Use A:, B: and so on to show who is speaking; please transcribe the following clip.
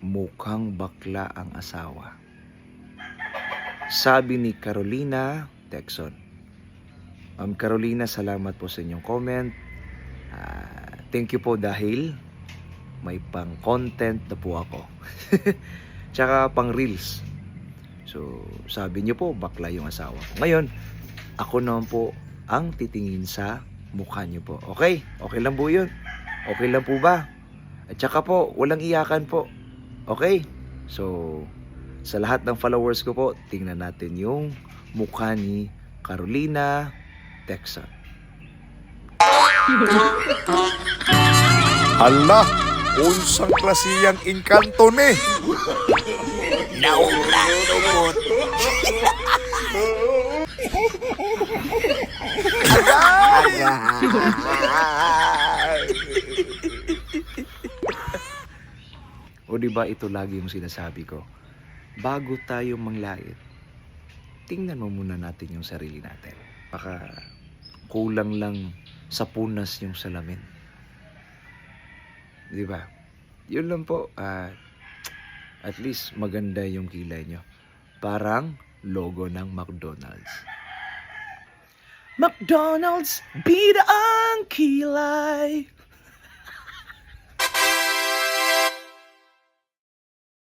A: mukhang bakla ang asawa. Sabi ni Carolina Texon. Ma'am Carolina, salamat po sa inyong comment. Thank you po dahil may pang-content na po ako. Tsaka pang-reels. So, sabi niyo po, bakla yung asawa ko. Ngayon, ako naman po ang titingin sa mukha niyo po. Okay? Okay lang po yun. Okay lang po ba? At saka po, walang iyakan po. Okay? So, sa lahat ng followers ko po, tingnan natin yung mukha ni Carolina Texon.
B: Hala, unsang klasiyang inkanto ni.
C: Naungrat
A: O diba ito lagi yung sinasabi ko, bago tayo manglait, tingnan mo muna natin yung sarili natin. Baka kulang lang sa punas yung salamin. Diba? Yun lang po. At least maganda yung kilay nyo. Parang logo ng McDonald's. McDonald's, bida ang kilay.